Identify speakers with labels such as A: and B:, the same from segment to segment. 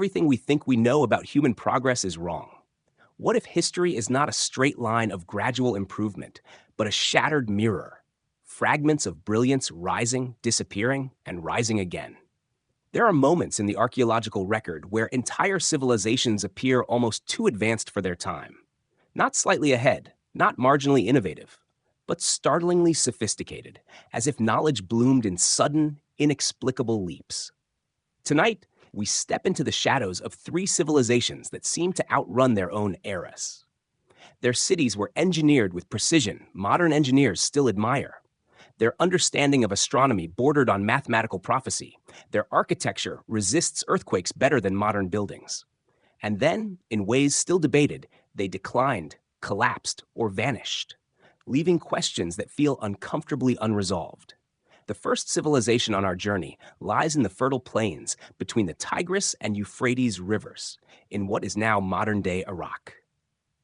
A: everything we think we know about human progress is wrong? What if history is not a straight line of gradual improvement, but a shattered mirror? Fragments of brilliance rising, disappearing, and rising again. There are moments in the archaeological record where entire civilizations appear almost too advanced for their time. Not slightly ahead, not marginally innovative, but startlingly sophisticated, as if knowledge bloomed in sudden, inexplicable leaps. Tonight, we step into the shadows of three civilizations that seem to outrun their own eras. Their cities were engineered with precision modern engineers still admire. Their understanding of astronomy bordered on mathematical prophecy. Their architecture resists earthquakes better than modern buildings. And then, in ways still debated, they declined, collapsed, or vanished, leaving questions that feel uncomfortably unresolved. The first civilization on our journey lies in the fertile plains between the Tigris and Euphrates rivers, in what is now modern-day Iraq.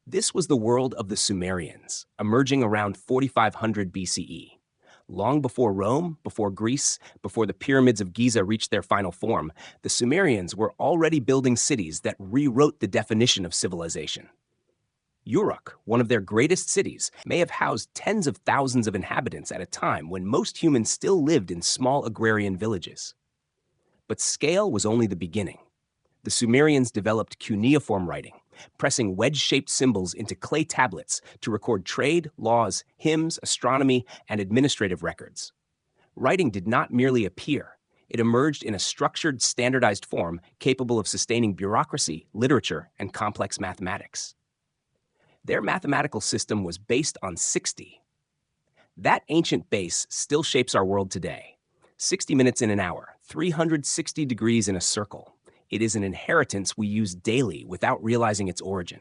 A: This was the world of the Sumerians, emerging around 4500 BCE. Long before Rome, before Greece, before the pyramids of Giza reached their final form, the Sumerians were already building cities that rewrote the definition of civilization. Uruk, one of their greatest cities, may have housed tens of thousands of inhabitants at a time when most humans still lived in small agrarian villages. But scale was only the beginning. The Sumerians developed cuneiform writing, pressing wedge-shaped symbols into clay tablets to record trade, laws, hymns, astronomy, and administrative records. Writing did not merely appear. It emerged in a structured, standardized form capable of sustaining bureaucracy, literature, and complex mathematics. Their mathematical system was based on 60. That ancient base still shapes our world today. 60 minutes in an hour, 360 degrees in a circle. It is an inheritance we use daily without realizing its origin.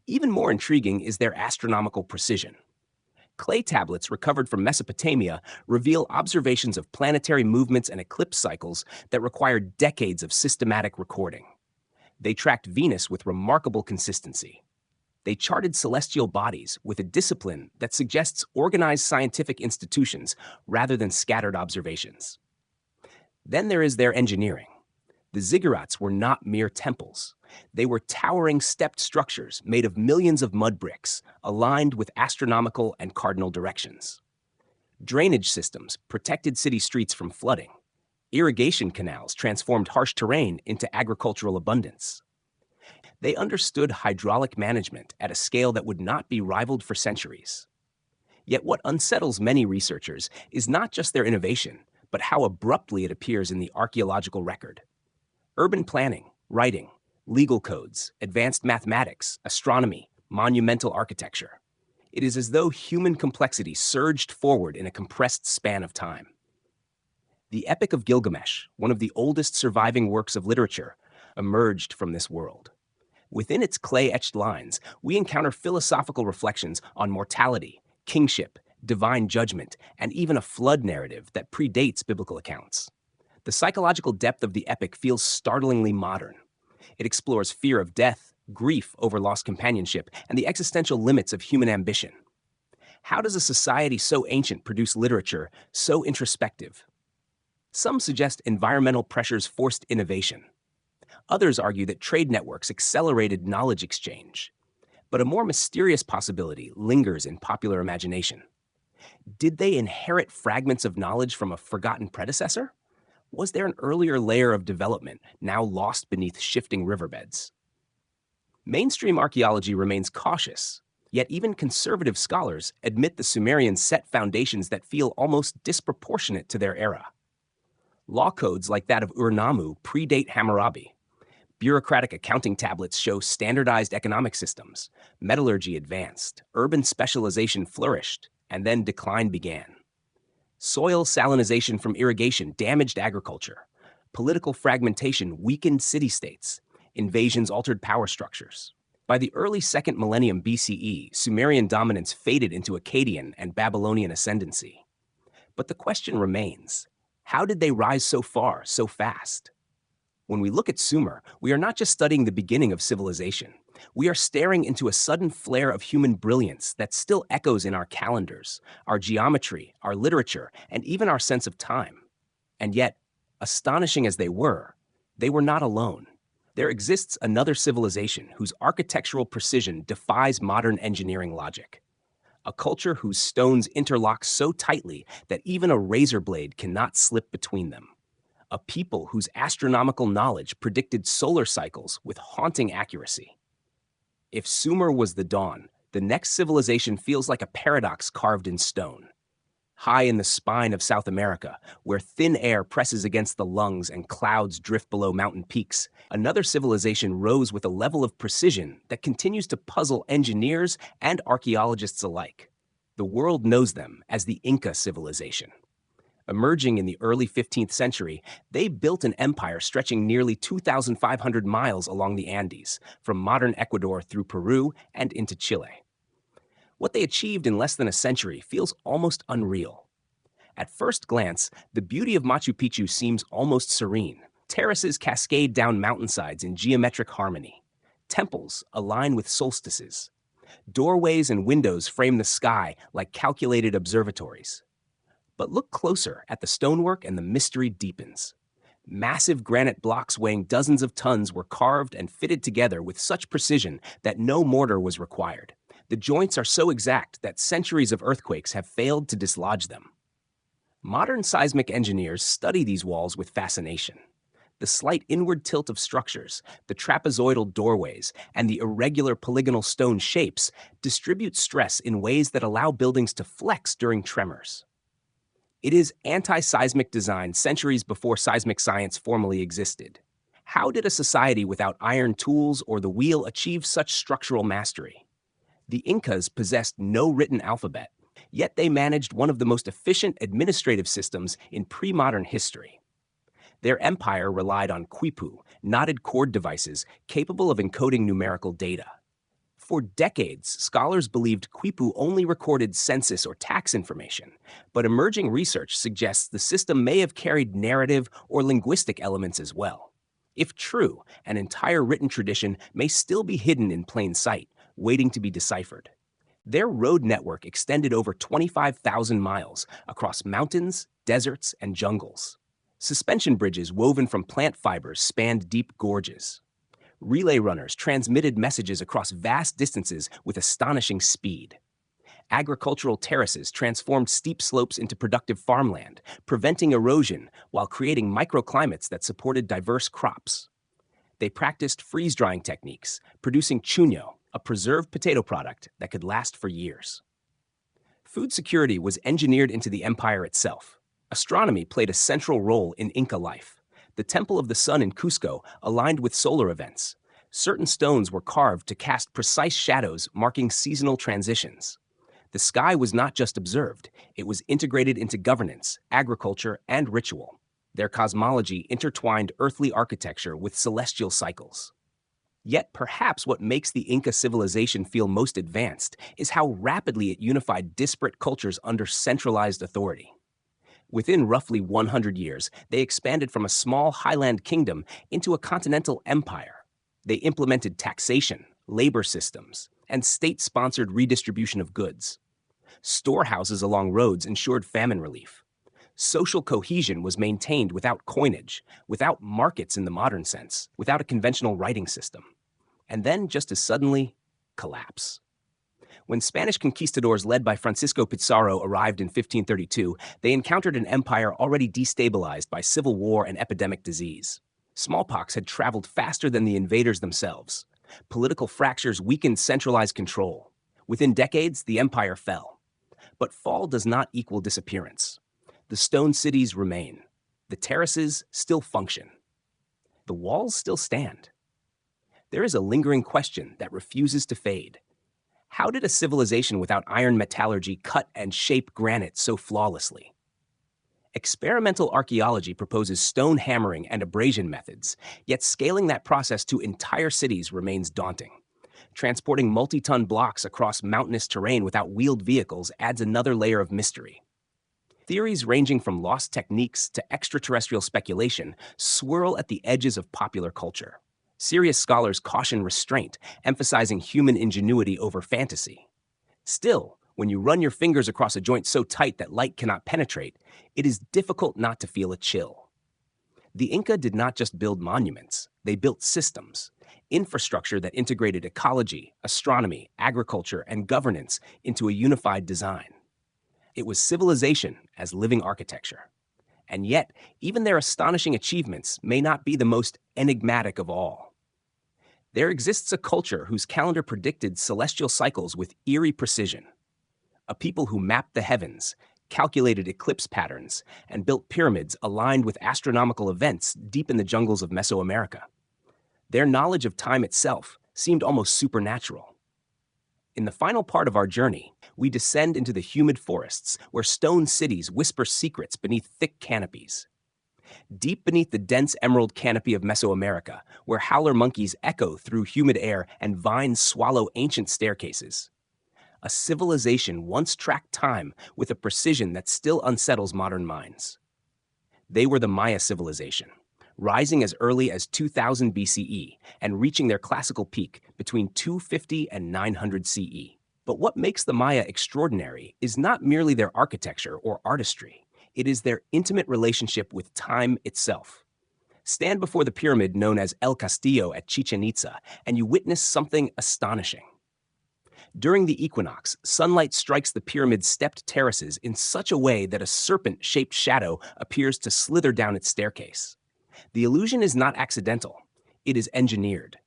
A: Even more intriguing is their astronomical precision. Clay tablets recovered from Mesopotamia reveal observations of planetary movements and eclipse cycles that required decades of systematic recording. They tracked Venus with remarkable consistency. They charted celestial bodies with a discipline that suggests organized scientific institutions rather than scattered observations. Then there is their engineering. The ziggurats were not mere temples. They were towering stepped structures made of millions of mud bricks, aligned with astronomical and cardinal directions. Drainage systems protected city streets from flooding. Irrigation canals transformed harsh terrain into agricultural abundance. They understood hydraulic management at a scale that would not be rivaled for centuries. Yet what unsettles many researchers is not just their innovation, but how abruptly it appears in the archaeological record. Urban planning, writing, legal codes, advanced mathematics, astronomy, monumental architecture. It is as though human complexity surged forward in a compressed span of time. The Epic of Gilgamesh, one of the oldest surviving works of literature, emerged from this world. Within its clay-etched lines, we encounter philosophical reflections on mortality, kingship, divine judgment, and even a flood narrative that predates biblical accounts. The psychological depth of the epic feels startlingly modern. It explores fear of death, grief over lost companionship, and the existential limits of human ambition. How does a society so ancient produce literature so introspective? Some suggest environmental pressures forced innovation. Others argue that trade networks accelerated knowledge exchange. But a more mysterious possibility lingers in popular imagination. Did they inherit fragments of knowledge from a forgotten predecessor? Was there an earlier layer of development now lost beneath shifting riverbeds? Mainstream archaeology remains cautious, yet even conservative scholars admit the Sumerians set foundations that feel almost disproportionate to their era. Law codes like that of Ur-Nammu predate Hammurabi. Bureaucratic accounting tablets show standardized economic systems. Metallurgy advanced, urban specialization flourished, and then decline began. Soil salinization from irrigation damaged agriculture. Political fragmentation weakened city-states. Invasions altered power structures. By the early 2nd millennium BCE, Sumerian dominance faded into Akkadian and Babylonian ascendancy. But the question remains, how did they rise so far, so fast? When we look at Sumer, we are not just studying the beginning of civilization. We are staring into a sudden flare of human brilliance that still echoes in our calendars, our geometry, our literature, and even our sense of time. And yet, astonishing as they were not alone. There exists another civilization whose architectural precision defies modern engineering logic. A culture whose stones interlock so tightly that even a razor blade cannot slip between them. A people whose astronomical knowledge predicted solar cycles with haunting accuracy. If Sumer was the dawn, the next civilization feels like a paradox carved in stone. High in the spine of South America, where thin air presses against the lungs and clouds drift below mountain peaks, another civilization rose with a level of precision that continues to puzzle engineers and archaeologists alike. The world knows them as the Inca civilization. Emerging in the early 15th century, they built an empire stretching nearly 2,500 miles along the Andes, from modern Ecuador through Peru and into Chile. What they achieved in less than a century feels almost unreal. At first glance, the beauty of Machu Picchu seems almost serene. Terraces cascade down mountainsides in geometric harmony. Temples align with solstices. Doorways and windows frame the sky like calculated observatories. But look closer at the stonework and the mystery deepens. Massive granite blocks weighing dozens of tons were carved and fitted together with such precision that no mortar was required. The joints are so exact that centuries of earthquakes have failed to dislodge them. Modern seismic engineers study these walls with fascination. The slight inward tilt of structures, the trapezoidal doorways, and the irregular polygonal stone shapes distribute stress in ways that allow buildings to flex during tremors. It is anti-seismic design centuries before seismic science formally existed. How did a society without iron tools or the wheel achieve such structural mastery? The Incas possessed no written alphabet, yet they managed one of the most efficient administrative systems in pre-modern history. Their empire relied on quipu, knotted cord devices capable of encoding numerical data. For decades, scholars believed quipu only recorded census or tax information, but emerging research suggests the system may have carried narrative or linguistic elements as well. If true, an entire written tradition may still be hidden in plain sight, waiting to be deciphered. Their road network extended over 25,000 miles across mountains, deserts, and jungles. Suspension bridges woven from plant fibers spanned deep gorges. Relay runners transmitted messages across vast distances with astonishing speed. Agricultural terraces transformed steep slopes into productive farmland, preventing erosion while creating microclimates that supported diverse crops. They practiced freeze-drying techniques, producing chuño, a preserved potato product that could last for years. Food security was engineered into the empire itself. Astronomy played a central role in Inca life. The Temple of the Sun in Cusco aligned with solar events. Certain stones were carved to cast precise shadows marking seasonal transitions. The sky was not just observed, it was integrated into governance, agriculture, and ritual. Their cosmology intertwined earthly architecture with celestial cycles. Yet perhaps what makes the Inca civilization feel most advanced is how rapidly it unified disparate cultures under centralized authority. Within roughly 100 years, they expanded from a small highland kingdom into a continental empire. They implemented taxation, labor systems, and state-sponsored redistribution of goods. Storehouses along roads ensured famine relief. Social cohesion was maintained without coinage, without markets in the modern sense, without a conventional writing system. And then, just as suddenly, collapse. When Spanish conquistadors led by Francisco Pizarro arrived in 1532, they encountered an empire already destabilized by civil war and epidemic disease. Smallpox had traveled faster than the invaders themselves. Political fractures weakened centralized control. Within decades, the empire fell. But fall does not equal disappearance. The stone cities remain. The terraces still function. The walls still stand. There is a lingering question that refuses to fade. How did a civilization without iron metallurgy cut and shape granite so flawlessly? Experimental archaeology proposes stone hammering and abrasion methods, yet scaling that process to entire cities remains daunting. Transporting multi-ton blocks across mountainous terrain without wheeled vehicles adds another layer of mystery. Theories ranging from lost techniques to extraterrestrial speculation swirl at the edges of popular culture. Serious scholars caution restraint, emphasizing human ingenuity over fantasy. Still, when you run your fingers across a joint so tight that light cannot penetrate, it is difficult not to feel a chill. The Inca did not just build monuments, they built systems, infrastructure that integrated ecology, astronomy, agriculture, and governance into a unified design. It was civilization as living architecture. And yet, even their astonishing achievements may not be the most enigmatic of all. There exists a culture whose calendar predicted celestial cycles with eerie precision. A people who mapped the heavens, calculated eclipse patterns, and built pyramids aligned with astronomical events deep in the jungles of Mesoamerica. Their knowledge of time itself seemed almost supernatural. In the final part of our journey, we descend into the humid forests where stone cities whisper secrets beneath thick canopies. Deep beneath the dense emerald canopy of Mesoamerica, where howler monkeys echo through humid air and vines swallow ancient staircases. A civilization once tracked time with a precision that still unsettles modern minds. They were the Maya civilization, rising as early as 2000 BCE and reaching their classical peak between 250 and 900 CE. But what makes the Maya extraordinary is not merely their architecture or artistry. It is their intimate relationship with time itself. Stand before the pyramid known as El Castillo at Chichen Itza, and you witness something astonishing. During the equinox, sunlight strikes the pyramid's stepped terraces in such a way that a serpent-shaped shadow appears to slither down its staircase. The illusion is not accidental. It is engineered.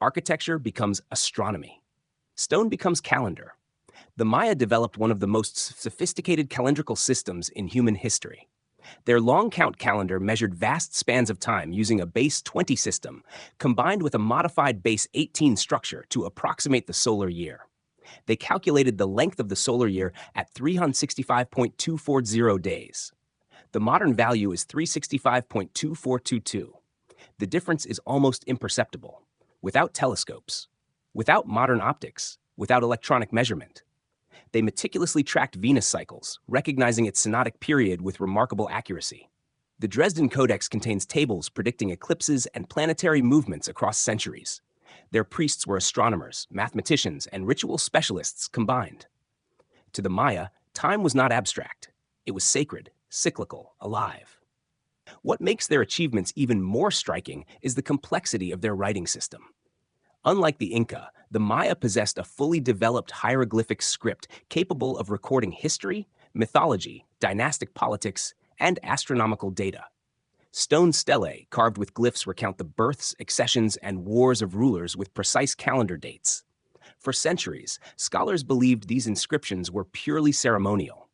A: Architecture becomes astronomy. Stone becomes calendar. The Maya developed one of the most sophisticated calendrical systems in human history. Their long count calendar measured vast spans of time using a base 20 system, combined with a modified base 18 structure to approximate the solar year. They calculated the length of the solar year at 365.240 days. The modern value is 365.2422. The difference is almost imperceptible. Without telescopes, without modern optics, without electronic measurement. They meticulously tracked Venus cycles, recognizing its synodic period with remarkable accuracy. The Dresden Codex contains tables predicting eclipses and planetary movements across centuries. Their priests were astronomers, mathematicians, and ritual specialists combined. To the Maya, time was not abstract. It was sacred, cyclical, alive. What makes their achievements even more striking is the complexity of their writing system. Unlike the Inca, the Maya possessed a fully developed hieroglyphic script capable of recording history, mythology, dynastic politics, and astronomical data. Stone stelae carved with glyphs recount the births, accessions, and wars of rulers with precise calendar dates. For centuries, scholars believed these inscriptions were purely ceremonial.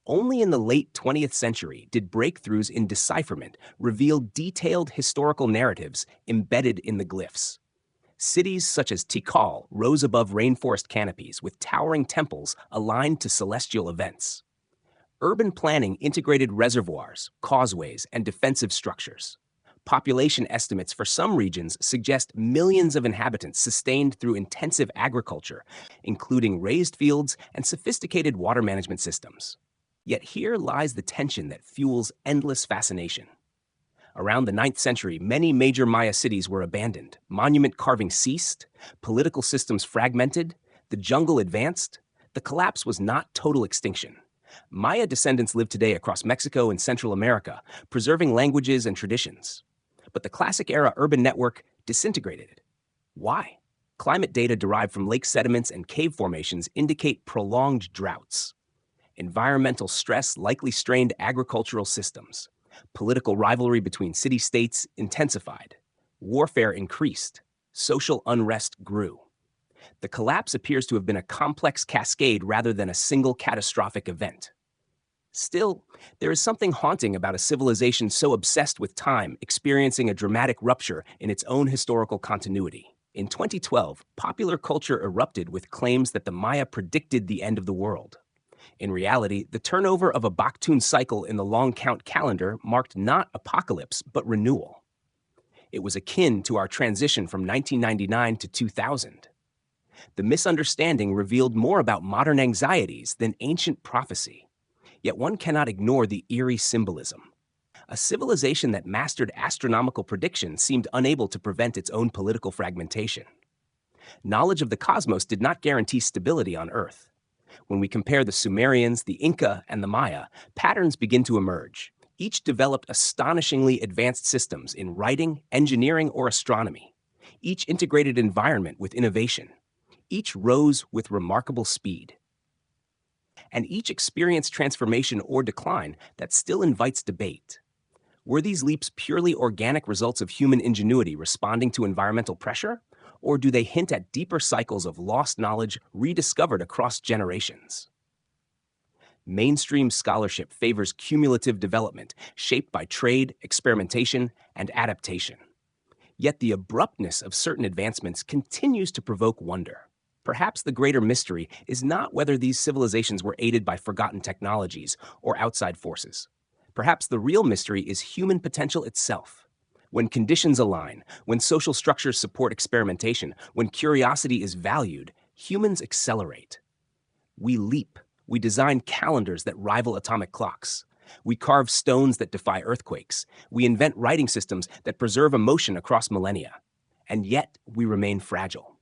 A: Only in the late 20th century did breakthroughs in decipherment reveal detailed historical narratives embedded in the glyphs. Cities such as Tikal rose above rainforest canopies with towering temples aligned to celestial events. Urban planning integrated reservoirs, causeways, and defensive structures. Population estimates for some regions suggest millions of inhabitants sustained through intensive agriculture, including raised fields and sophisticated water management systems. Yet here lies the tension that fuels endless fascination. Around the 9th century, many major Maya cities were abandoned, monument carving ceased, political systems fragmented, the jungle advanced. The collapse was not total extinction. Maya descendants live today across Mexico and Central America, preserving languages and traditions. But the classic era urban network disintegrated. Why? Climate data derived from lake sediments and cave formations indicate prolonged droughts. Environmental stress likely strained agricultural systems. Political rivalry between city-states intensified. Warfare increased. Social unrest grew. The collapse appears to have been a complex cascade rather than a single catastrophic event. Still, there is something haunting about a civilization so obsessed with time experiencing a dramatic rupture in its own historical continuity. In 2012, popular culture erupted with claims that the Maya predicted the end of the world. In reality, the turnover of a Baktun cycle in the long count calendar marked not apocalypse, but renewal. It was akin to our transition from 1999 to 2000. The misunderstanding revealed more about modern anxieties than ancient prophecy. Yet one cannot ignore the eerie symbolism. A civilization that mastered astronomical prediction seemed unable to prevent its own political fragmentation. Knowledge of the cosmos did not guarantee stability on Earth. When we compare the Sumerians, the Inca, and the Maya, patterns begin to emerge. Each developed astonishingly advanced systems in writing, engineering, or astronomy. Each integrated environment with innovation. Each rose with remarkable speed. And each experienced transformation or decline that still invites debate. Were these leaps purely organic results of human ingenuity responding to environmental pressure? Or do they hint at deeper cycles of lost knowledge rediscovered across generations? Mainstream scholarship favors cumulative development shaped by trade, experimentation, and adaptation. Yet the abruptness of certain advancements continues to provoke wonder. Perhaps the greater mystery is not whether these civilizations were aided by forgotten technologies or outside forces. Perhaps the real mystery is human potential itself. When conditions align, when social structures support experimentation, when curiosity is valued, humans accelerate. We leap. We design calendars that rival atomic clocks. We carve stones that defy earthquakes. We invent writing systems that preserve emotion across millennia. And yet, we remain fragile.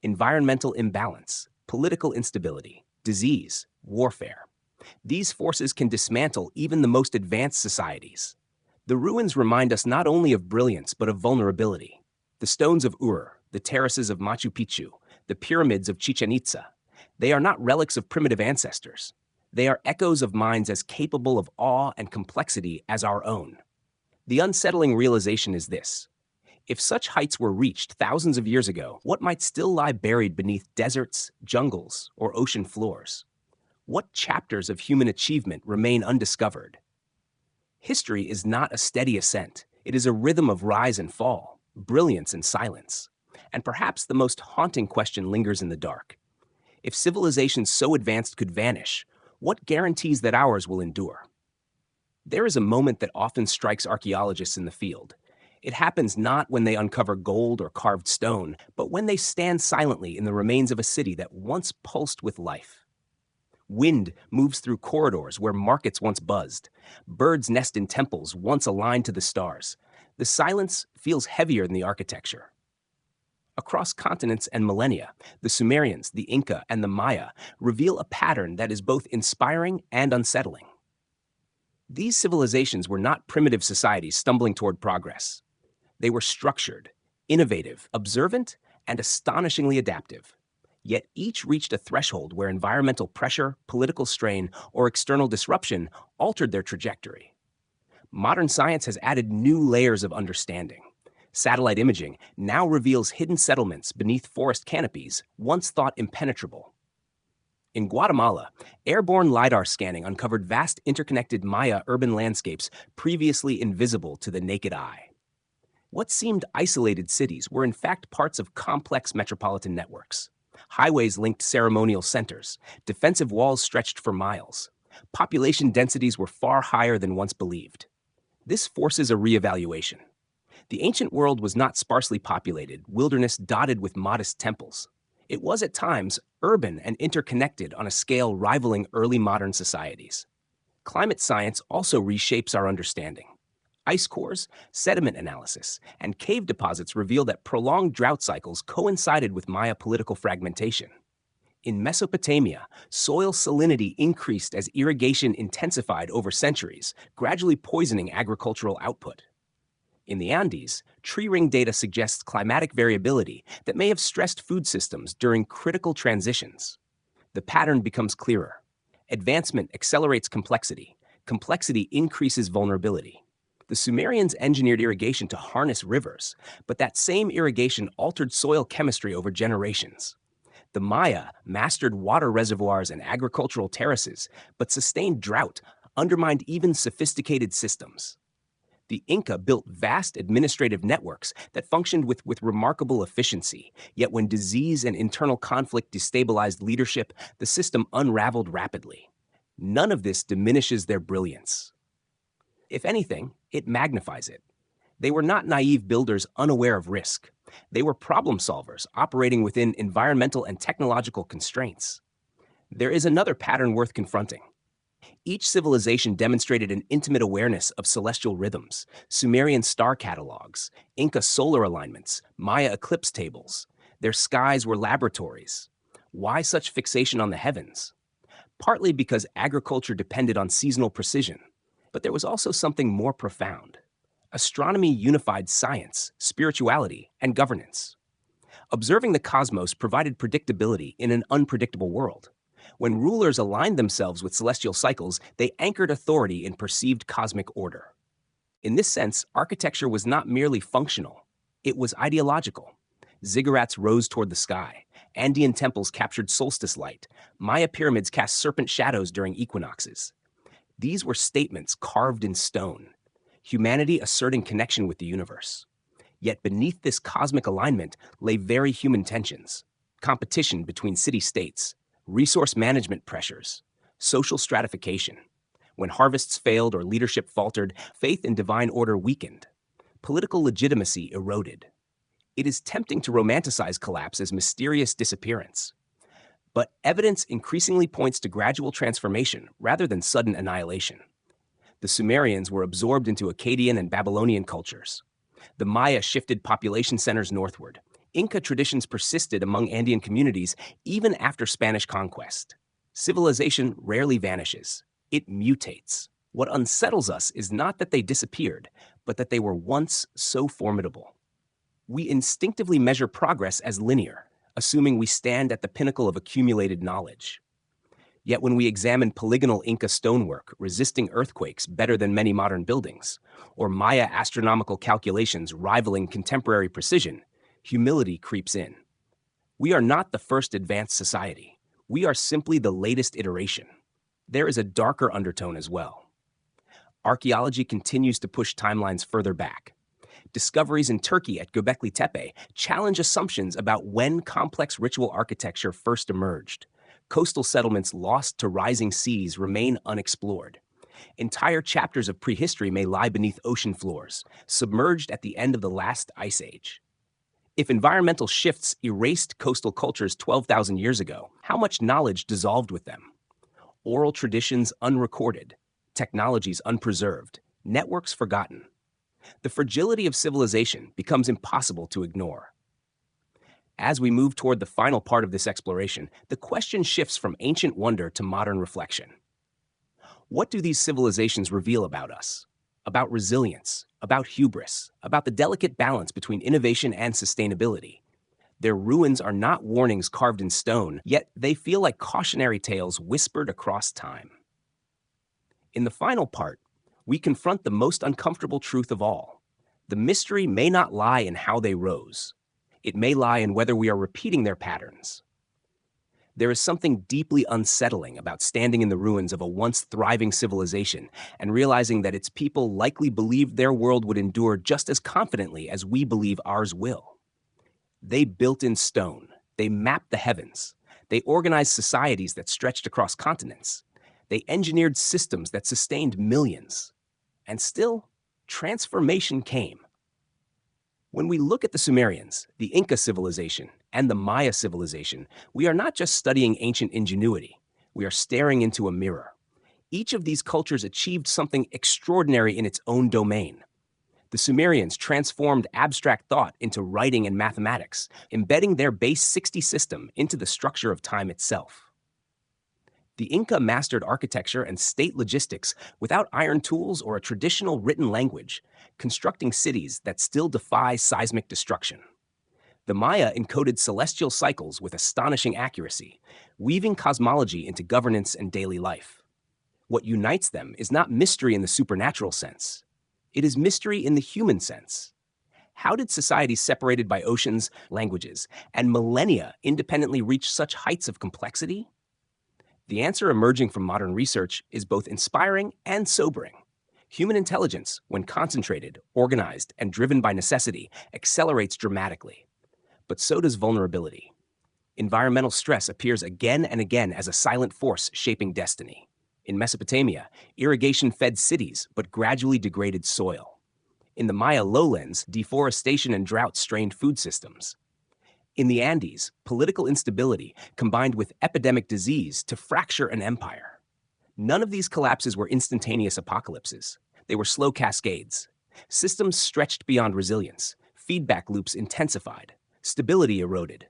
A: Environmental imbalance, political instability, disease, warfare. These forces can dismantle even the most advanced societies. The ruins remind us not only of brilliance, but of vulnerability. The stones of Ur, the terraces of Machu Picchu, the pyramids of Chichen Itza. They are not relics of primitive ancestors. They are echoes of minds as capable of awe and complexity as our own. The unsettling realization is this. If such heights were reached thousands of years ago, what might still lie buried beneath deserts, jungles, or ocean floors? What chapters of human achievement remain undiscovered? History is not a steady ascent. It is a rhythm of rise and fall, brilliance and silence. And perhaps the most haunting question lingers in the dark. If civilizations so advanced could vanish, what guarantees that ours will endure? There is a moment that often strikes archaeologists in the field. It happens not when they uncover gold or carved stone, but when they stand silently in the remains of a city that once pulsed with life. Wind moves through corridors where markets once buzzed. Birds nest in temples once aligned to the stars. The silence feels heavier than the architecture. Across continents and millennia, the Sumerians, the Inca, and the Maya reveal a pattern that is both inspiring and unsettling. These civilizations were not primitive societies stumbling toward progress. They were structured, innovative, observant, and astonishingly adaptive. Yet each reached a threshold where environmental pressure, political strain, or external disruption altered their trajectory. Modern science has added new layers of understanding. Satellite imaging now reveals hidden settlements beneath forest canopies once thought impenetrable. In Guatemala, airborne LiDAR scanning uncovered vast interconnected Maya urban landscapes previously invisible to the naked eye. What seemed isolated cities were in fact parts of complex metropolitan networks. Highways linked ceremonial centers. Defensive walls stretched for miles. Population densities were far higher than once believed. This forces a reevaluation. The ancient world was not sparsely populated, wilderness dotted with modest temples. It was at times urban and interconnected on a scale rivaling early modern societies. Climate science also reshapes our understanding. Ice cores, sediment analysis, and cave deposits reveal that prolonged drought cycles coincided with Maya political fragmentation. In Mesopotamia, soil salinity increased as irrigation intensified over centuries, gradually poisoning agricultural output. In the Andes, tree ring data suggests climatic variability that may have stressed food systems during critical transitions. The pattern becomes clearer. Advancement accelerates complexity. Complexity increases vulnerability. The Sumerians engineered irrigation to harness rivers, but that same irrigation altered soil chemistry over generations. The Maya mastered water reservoirs and agricultural terraces, but sustained drought undermined even sophisticated systems. The Inca built vast administrative networks that functioned with remarkable efficiency, yet when disease and internal conflict destabilized leadership, the system unraveled rapidly. None of this diminishes their brilliance. If anything, it magnifies it. They were not naive builders unaware of risk. They were problem solvers operating within environmental and technological constraints. There is another pattern worth confronting. Each civilization demonstrated an intimate awareness of celestial rhythms, Sumerian star catalogs, Inca solar alignments, Maya eclipse tables. Their skies were laboratories. Why such fixation on the heavens? Partly because agriculture depended on seasonal precision. But there was also something more profound. Astronomy unified science, spirituality, and governance. Observing the cosmos provided predictability in an unpredictable world. When rulers aligned themselves with celestial cycles, they anchored authority in perceived cosmic order. In this sense, architecture was not merely functional, it was ideological. Ziggurats rose toward the sky. Andean temples captured solstice light. Maya pyramids cast serpent shadows during equinoxes. These were statements carved in stone, humanity asserting connection with the universe. Yet beneath this cosmic alignment lay very human tensions, competition between city-states, resource management pressures, social stratification. When harvests failed or leadership faltered, faith in divine order weakened. Political legitimacy eroded. It is tempting to romanticize collapse as mysterious disappearance. But evidence increasingly points to gradual transformation rather than sudden annihilation. The Sumerians were absorbed into Akkadian and Babylonian cultures. The Maya shifted population centers northward. Inca traditions persisted among Andean communities even after Spanish conquest. Civilization rarely vanishes. It mutates. What unsettles us is not that they disappeared, but that they were once so formidable. We instinctively measure progress as linear, assuming we stand at the pinnacle of accumulated knowledge. Yet when we examine polygonal Inca stonework resisting earthquakes better than many modern buildings, or Maya astronomical calculations rivaling contemporary precision, humility creeps in. We are not the first advanced society. We are simply the latest iteration. There is a darker undertone as well. Archaeology continues to push timelines further back. Discoveries in Turkey at Göbekli Tepe challenge assumptions about when complex ritual architecture first emerged. Coastal settlements lost to rising seas remain unexplored. Entire chapters of prehistory may lie beneath ocean floors, submerged at the end of the last ice age. If environmental shifts erased coastal cultures 12,000 years ago, how much knowledge dissolved with them? Oral traditions unrecorded, technologies unpreserved, networks forgotten. The fragility of civilization becomes impossible to ignore. As we move toward the final part of this exploration, the question shifts from ancient wonder to modern reflection. What do these civilizations reveal about us? About resilience, about hubris, about the delicate balance between innovation and sustainability. Their ruins are not warnings carved in stone, yet they feel like cautionary tales whispered across time. In the final part, we confront the most uncomfortable truth of all. The mystery may not lie in how they rose. It may lie in whether we are repeating their patterns. There is something deeply unsettling about standing in the ruins of a once thriving civilization and realizing that its people likely believed their world would endure just as confidently as we believe ours will. They built in stone. They mapped the heavens. They organized societies that stretched across continents. They engineered systems that sustained millions. And still, transformation came. When we look at the Sumerians, the Inca civilization, and the Maya civilization, we are not just studying ancient ingenuity. We are staring into a mirror. Each of these cultures achieved something extraordinary in its own domain. The Sumerians transformed abstract thought into writing and mathematics, embedding their base 60 system into the structure of time itself. The Inca mastered architecture and state logistics without iron tools or a traditional written language, constructing cities that still defy seismic destruction. The Maya encoded celestial cycles with astonishing accuracy, weaving cosmology into governance and daily life. What unites them is not mystery in the supernatural sense. It is mystery in the human sense. How did societies separated by oceans, languages, and millennia independently reach such heights of complexity? The answer emerging from modern research is both inspiring and sobering. Human intelligence, when concentrated, organized, and driven by necessity, accelerates dramatically. But so does vulnerability. Environmental stress appears again and again as a silent force shaping destiny. In Mesopotamia, irrigation fed cities but gradually degraded soil. In the Maya lowlands, deforestation and drought strained food systems. In the Andes, political instability combined with epidemic disease to fracture an empire. None of these collapses were instantaneous apocalypses. They were slow cascades. Systems stretched beyond resilience. Feedback loops intensified. Stability eroded.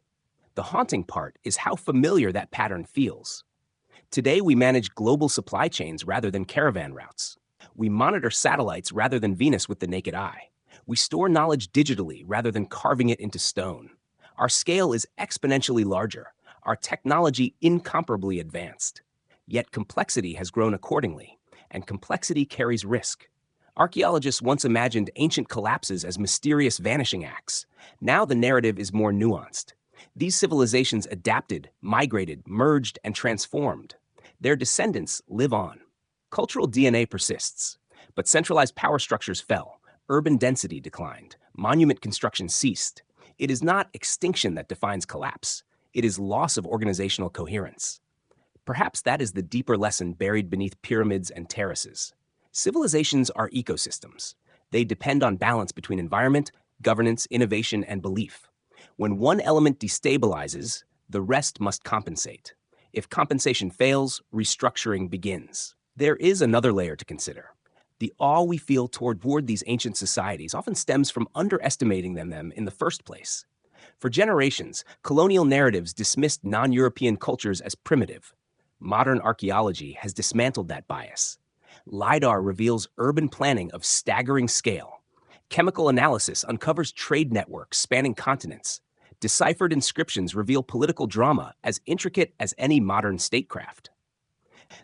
A: The haunting part is how familiar that pattern feels. Today, we manage global supply chains rather than caravan routes. We monitor satellites rather than Venus with the naked eye. We store knowledge digitally rather than carving it into stone. Our scale is exponentially larger, our technology incomparably advanced. Yet complexity has grown accordingly, and complexity carries risk. Archaeologists once imagined ancient collapses as mysterious vanishing acts. Now the narrative is more nuanced. These civilizations adapted, migrated, merged, and transformed. Their descendants live on. Cultural DNA persists, but centralized power structures fell, urban density declined, monument construction ceased. It is not extinction that defines collapse. It is loss of organizational coherence. Perhaps that is the deeper lesson buried beneath pyramids and terraces. Civilizations are ecosystems. They depend on balance between environment, governance, innovation, and belief. When one element destabilizes, the rest must compensate. If compensation fails, restructuring begins. There is another layer to consider. The awe we feel toward these ancient societies often stems from underestimating them in the first place. For generations, colonial narratives dismissed non-European cultures as primitive. Modern archaeology has dismantled that bias. LiDAR reveals urban planning of staggering scale. Chemical analysis uncovers trade networks spanning continents. Deciphered inscriptions reveal political drama as intricate as any modern statecraft.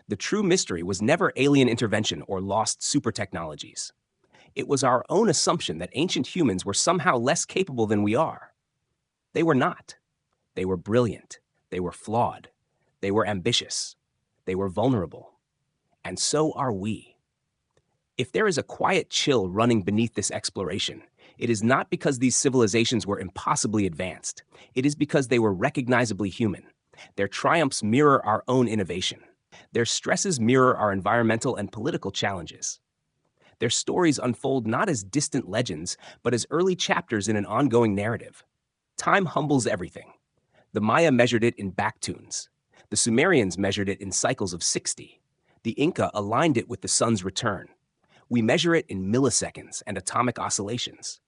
A: The true mystery was never alien intervention or lost super technologies. It was our own assumption that ancient humans were somehow less capable than we are. They were not. They were brilliant. They were flawed. They were ambitious. They were vulnerable. And so are we. If there is a quiet chill running beneath this exploration, it is not because these civilizations were impossibly advanced. It is because they were recognizably human. Their triumphs mirror our own innovation. Their stresses mirror our environmental and political challenges. Their stories unfold not as distant legends, but as early chapters in an ongoing narrative. Time humbles everything. The Maya measured it in backtunes. The Sumerians measured it in cycles of 60. The Inca aligned it with the sun's return. We measure it in milliseconds and atomic oscillations.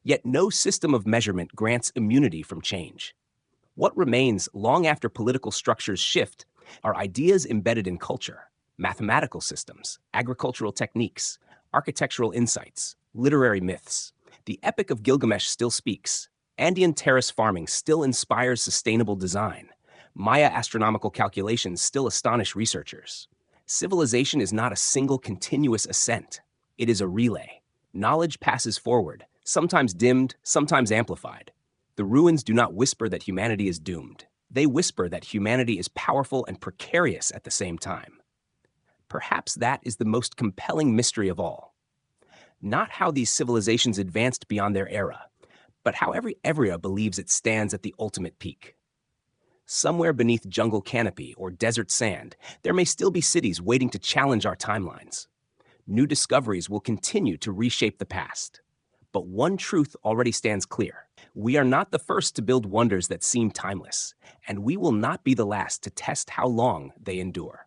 A: Yet no system of measurement grants immunity from change. What remains long after political structures shift are ideas embedded in culture, mathematical systems, agricultural techniques, architectural insights, literary myths. The Epic of Gilgamesh still speaks. Andean terrace farming still inspires sustainable design. Maya astronomical calculations still astonish researchers. Civilization is not a single continuous ascent. It is a relay. Knowledge passes forward, sometimes dimmed, sometimes amplified. The ruins do not whisper that humanity is doomed. They whisper that humanity is powerful and precarious at the same time. Perhaps that is the most compelling mystery of all. Not how these civilizations advanced beyond their era, but how every era believes it stands at the ultimate peak. Somewhere beneath jungle canopy or desert sand, there may still be cities waiting to challenge our timelines. New discoveries will continue to reshape the past. But one truth already stands clear. We are not the first to build wonders that seem timeless, and we will not be the last to test how long they endure.